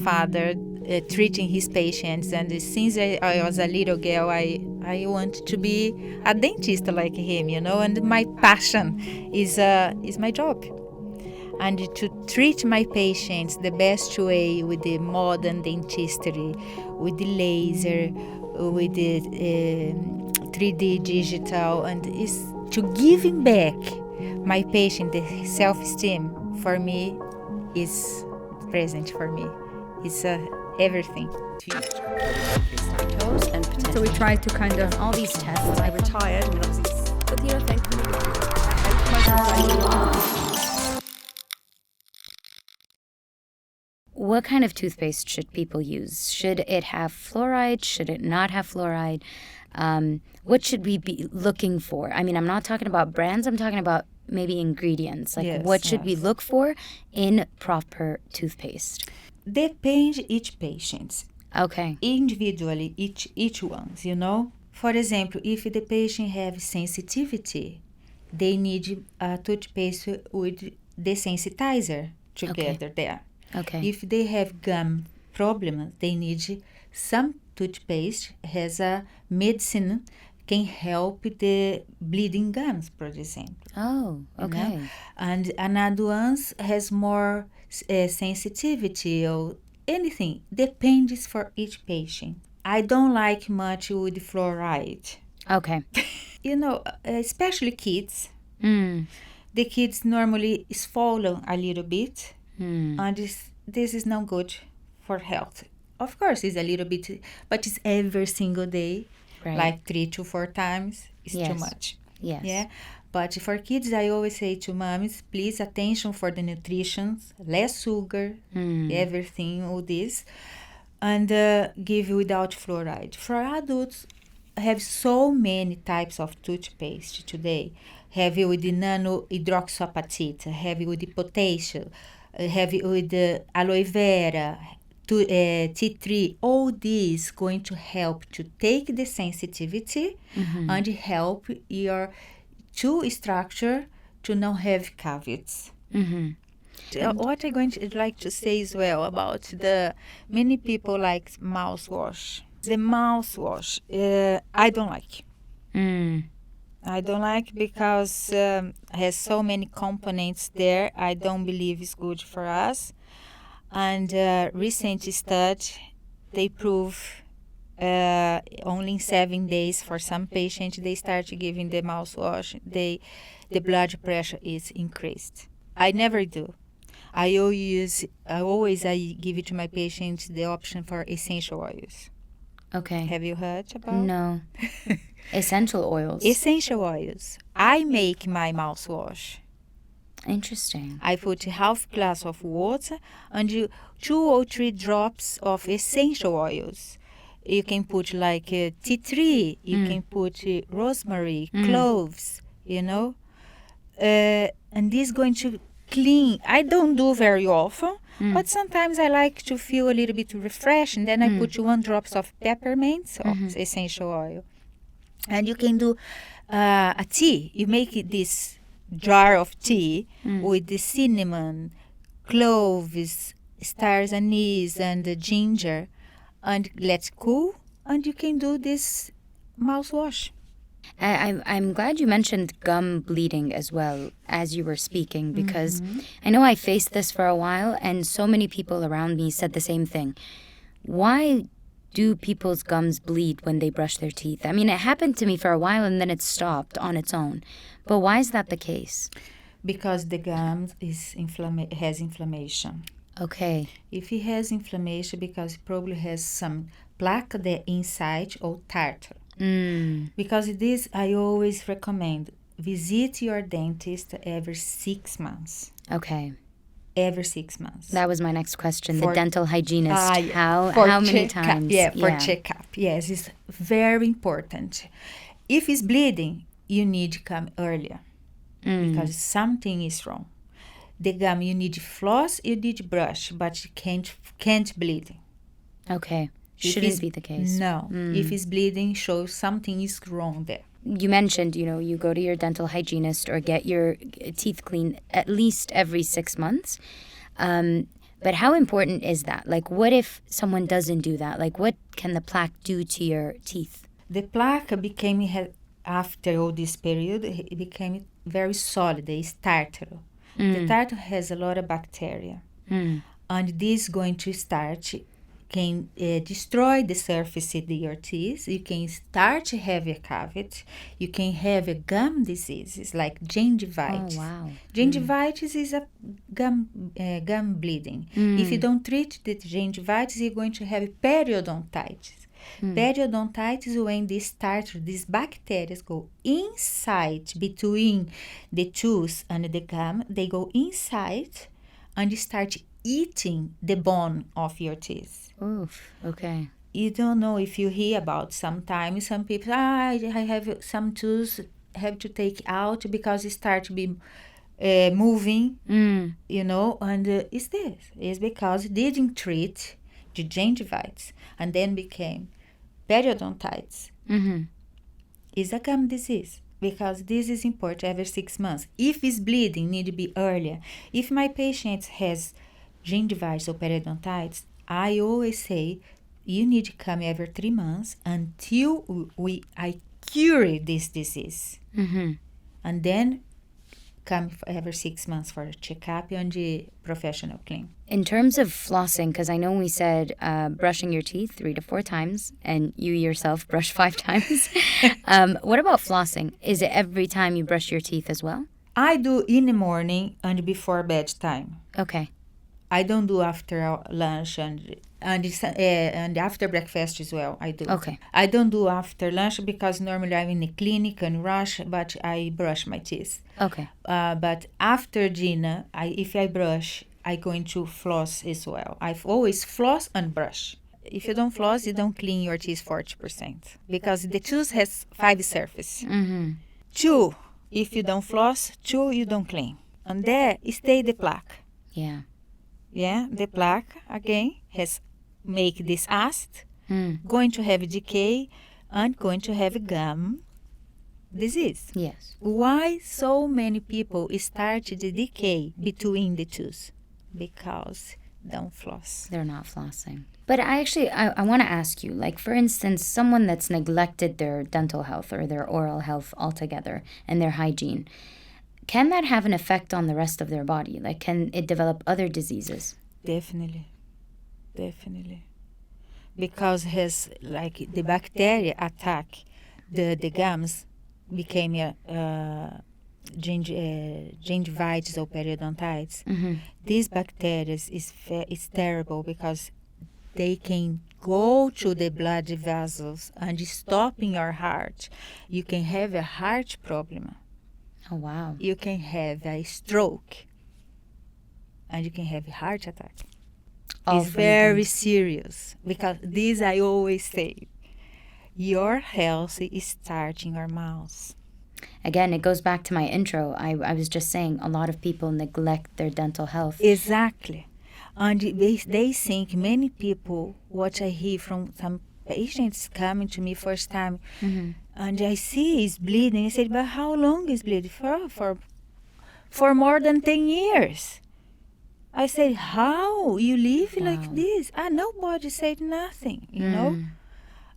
Father treating his patients, and since I was a little girl, I want to be a dentist like him, and my passion is my job, and to treat my patients the best way with the modern dentistry, with the laser, with the 3D digital, and is to giving back my patient the self-esteem. For me is present for me. It's everything. Teeth are coated with toes and potential. So we tried to kind of all these tests. I retired, and obviously, but thankfully. What kind of toothpaste should people use? Should it have fluoride? Should it not have fluoride? What should we be looking for? I mean, I'm not talking about brands. I'm talking about maybe ingredients. Like, what should we look for in proper toothpaste? Depends each patient. Okay. Individually, each one, For example, if the patient have sensitivity, they need a toothpaste with desensitizer together there. Okay. If they have gum problems, they need some toothpaste has a medicine can help the bleeding gums, for example. Oh, okay. And another one has more sensitivity or anything. Depends for each patient. I don't like much with fluoride. Okay. Especially kids. The kids normally swallow a little bit, and this is not good for health. Of course, it's a little bit, but it's every single day. Right. Like 3 to 4 times is too much. Yes. Yeah. But for kids, I always say to moms, please attention for the nutrition, less sugar, everything, all this, and give without fluoride. For adults, have so many types of toothpaste today. Heavy with the nano hydroxyapatite, heavy with the potassium, heavy with the aloe vera, tea tree. All these going to help to take the sensitivity and help your tooth structure to not have cavities. What I'm going to like to say as well about the many people like mouthwash. The mouthwash, I don't like. I don't like because has so many components there. I don't believe it's good for us. And recent study, they prove only in 7 days for some patients they start giving the mouthwash, the blood pressure is increased. I never do. I always give it to my patients the option for essential oils. Okay. Have you heard about? No. Essential oils. Essential oils. I make my mouthwash. Interesting. I put half glass of water and 2 or 3 drops of essential oils. You can put like tea tree, you can put rosemary, cloves, and this is going to clean. I don't do very often, but sometimes I like to feel a little bit refreshed, and then I put 1 drops of peppermint of essential oil. And you can do a tea. You make this jar of tea with the cinnamon, cloves, stars anise, and the ginger, and let it cool, and you can do this mouthwash. I'm glad you mentioned gum bleeding as well as you were speaking, because I know I faced this for a while, and so many people around me said the same thing. Why do people's gums bleed when they brush their teeth? I mean, it happened to me for a while and then it stopped on its own. But why is that the case? Because the gum has inflammation. Okay. If it has inflammation, because it probably has some plaque there inside or tartar. Because this, I always recommend, visit your dentist every 6 months. Okay. Every 6 months. That was my next question. The dental hygienist. How many times? For checkup. Yes, it's very important. If it's bleeding, you need to come earlier because something is wrong. The gum, you need floss, you need brush, but you can't bleed. Okay. Shouldn't be the case. No. If it's bleeding, shows something is wrong there. You mentioned, you go to your dental hygienist or get your teeth cleaned at least every 6 months. But how important is that? Like, what if someone doesn't do that? Like, what can the plaque do to your teeth? The plaque became, after all this period, it became very solid. It's tartar. The tartar has a lot of bacteria. And this going to start can destroy the surface of your teeth. You can start to have a cavity. You can have a gum diseases like gingivitis. Oh, wow. Gingivitis is a gum bleeding. If you don't treat the gingivitis, you're going to have periodontitis. Periodontitis when these tartar, these bacteria go inside between the tooth and the gum. They go inside and start eating the bone of your teeth. Oof, okay. You don't know if you hear about sometimes some people, I have some tooth have to take out because it start to be moving, you know, and it's this. It's because it didn't treat the gingivitis and then became periodontitis. It's a gum disease. Because this is important every 6 months. If it's bleeding, need to be earlier. If my patient has gingivitis or periodontitis, I always say you need to come every 3 months until I cure this disease. And then come every 6 months for a checkup on the professional clinic. In terms of flossing, because I know we said brushing your teeth 3 to 4 times, and you yourself brush 5 times. What about flossing? Is it every time you brush your teeth as well? I do in the morning and before bedtime. Okay. I don't do after lunch and after breakfast as well. I do. Okay. I don't do after lunch because normally I'm in the clinic and rush, but I brush my teeth. Okay. But after dinner, if I brush, I going to floss as well. I've always floss and brush. If you don't floss, you don't clean your teeth 40% because the tooth has 5 surfaces. 2, if you don't floss, 2, you don't clean. And there stay the plaque. Yeah. Yeah, the plaque again has make this acid, going to have decay, and going to have gum disease. Yes. Why so many people start the decay between the tooth? Because don't floss. They're not flossing. But I want to ask you, like, for instance, someone that's neglected their dental health or their oral health altogether and their hygiene, can that have an effect on the rest of their body? Like, can it develop other diseases? Definitely. Because has like the bacteria attack the gums, became gingivitis or periodontitis. These bacteria is terrible because they can go to the blood vessels and stopping your heart. You can have a heart problem. Oh, wow. You can have a stroke. And you can have a heart attack. It's very serious because this I always say. Your health is starting your mouth. Again, it goes back to my intro. I was just saying a lot of people neglect their dental health. Exactly. And they think many people, what I hear from some patients coming to me first time, and I see is bleeding. I said, but how long is bleeding? For more than 10 years. I said, how? You live like this? Nobody said nothing, you know?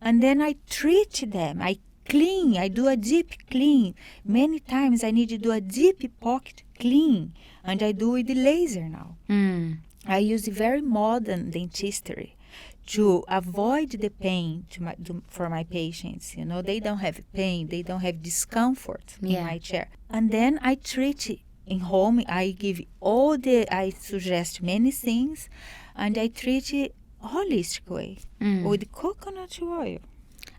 And then I treat them. I clean. I do a deep clean. Many times I need to do a deep pocket clean. And I do with the laser now. I use very modern dentistry to avoid the pain for my patients. You know, they don't have pain. They don't have discomfort in my chair. And then I treat in home. I I suggest many things. And I treat it holistic way with coconut oil.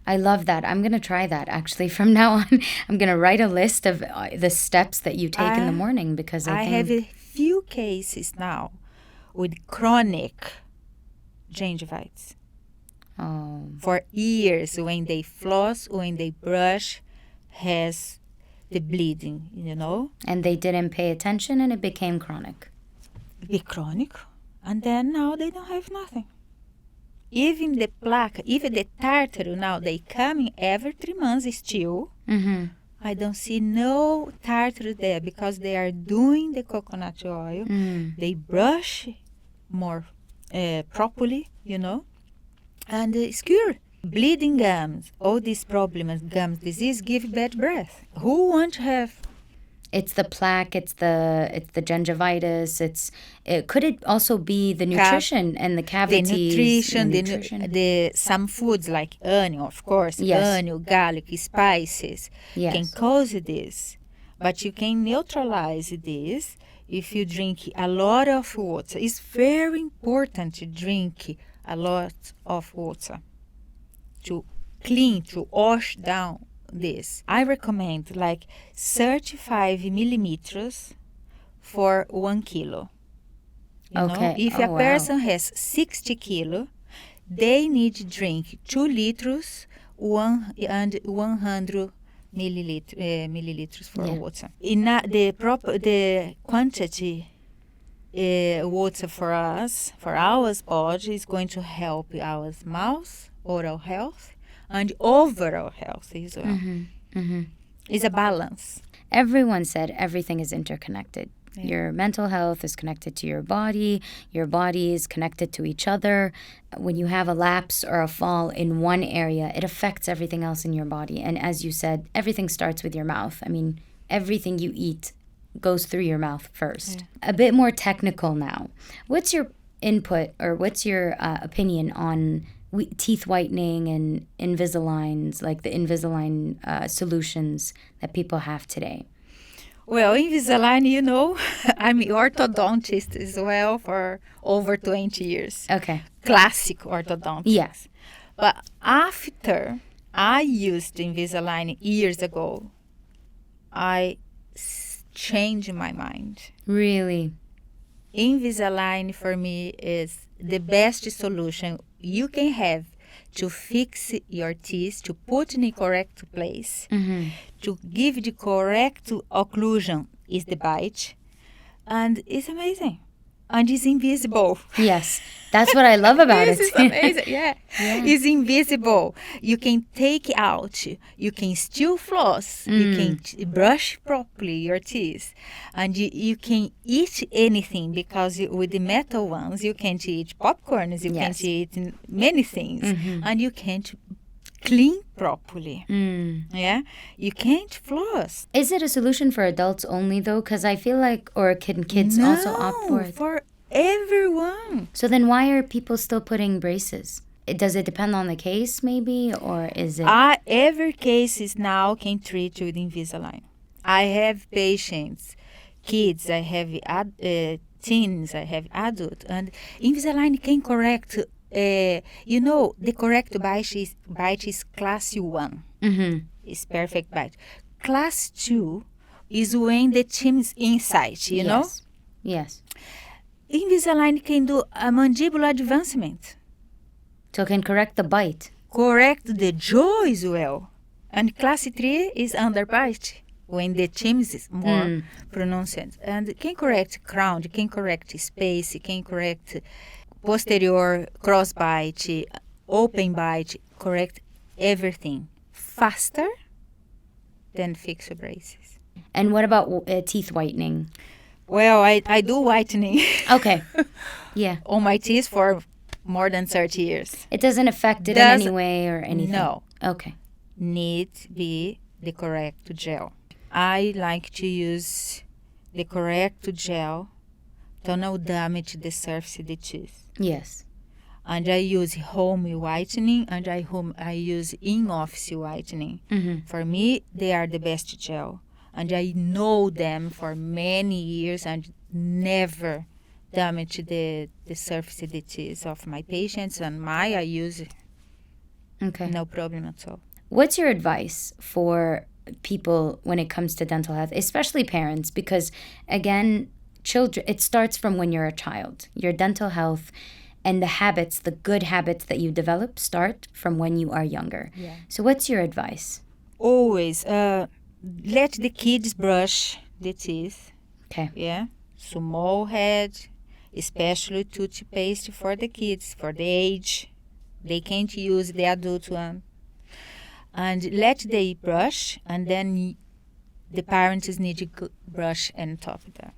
I love that. I'm going to try that actually from now on. I'm going to write a list of the steps that you take in the morning because I think... have a few cases now with chronic gingivitis. Oh. For years, when they floss, when they brush, has the bleeding, you know. And they didn't pay attention and it became chronic. Chronic. And then now they don't have nothing. Even the plaque, even the tartar now, they come in every 3 months still. I don't see no tartar there because they are doing the coconut oil. They brush more properly, and it's cured. Bleeding gums, all these problems, gums disease, give bad breath. Who want to have? It's the plaque, it's the gingivitis, could it also be the nutrition and the cavities? The nutrition, some foods like onion, of course, onion, garlic, spices can cause this. But you can neutralize this if you drink a lot of water. It's very important to drink a lot of water to clean, to wash down this. I recommend like 35 millimeters for 1 kilo. If a person has 60 kilo, they need to drink 2 liters and 100 milliliters for water. The quantity water for us, for our body, is going to help our mouth, oral health, and overall health as well. It's a balance. Everyone said everything is interconnected. Yeah. Your mental health is connected to your body is connected to each other. When you have a lapse or a fall in one area, it affects everything else in your body. And as you said, everything starts with your mouth. I mean, everything you eat goes through your mouth first. Yeah. A bit more technical now. What's your input or what's your opinion on teeth whitening and Invisaligns, like the Invisalign solutions that people have today? Well, Invisalign, I'm orthodontist as well for over 20 years. Okay. Classic orthodontist. Yes. But after I used Invisalign years ago, I changed my mind. Really? Invisalign for me is the best solution you can have to fix your teeth, to put in the correct place, to give the correct occlusion is the bite, and it's amazing. And it's invisible. Yes, that's what I love about it. It's amazing, yeah. It's invisible. You can take out, you can still floss, you can brush properly your teeth, and you can eat anything because with the metal ones, you can't eat popcorns, you can't eat many things, and you can't clean properly. Yeah, you can't floss. Is it a solution for adults only though? Because I feel like, or can kids also opt for it? For everyone. So then why are people still putting braces? Does it depend on the case maybe, or is it? Every case is now can treat with Invisalign. I have patients, kids, I have teens, I have adults, and Invisalign can correct. The correct bite is class 1. It's perfect bite. Class 2 is when the team's inside, you know? Yes. Invisalign can do a mandibular advancement. So it can correct the bite. Correct the jaw as well. And class 3 is underbite, when the teams is more pronounced. And it can correct crown, it can correct space, it can correct posterior cross bite, open bite, correct everything faster than fixed braces. And what about teeth whitening? Well, I do whitening. Okay. Yeah. On my teeth for more than 30 years. It doesn't affect it in any way or anything? No. Okay. Need be the correct gel. I like to use the correct gel to not damage the surface of the tooth. Yes. And I use home whitening and I use in-office whitening. For me, they are the best gel. And I know them for many years and never damage the surface of the teeth of my patients, and I use it. Okay. No problem at all. What's your advice for people when it comes to dental health, especially parents? Because again, children, it starts from when you're a child. Your dental health and the habits, the good habits that you develop start from when you are younger. Yeah. So what's your advice? Always let the kids brush the teeth. Okay. Yeah. Small head, especially toothpaste for the kids, for the age. They can't use the adult one. And let they brush, and then the parents need to brush on top of that.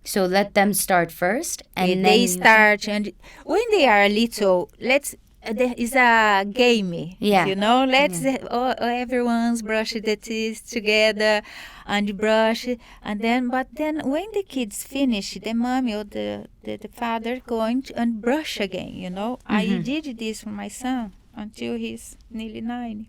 So let them start first, and then they start, and when they are little, there is a game, Yeah. let's everyone's brush the teeth together and brush, and then when the kids finish, the mommy or the father going to and brush again. I did this for my son until he's nearly 9.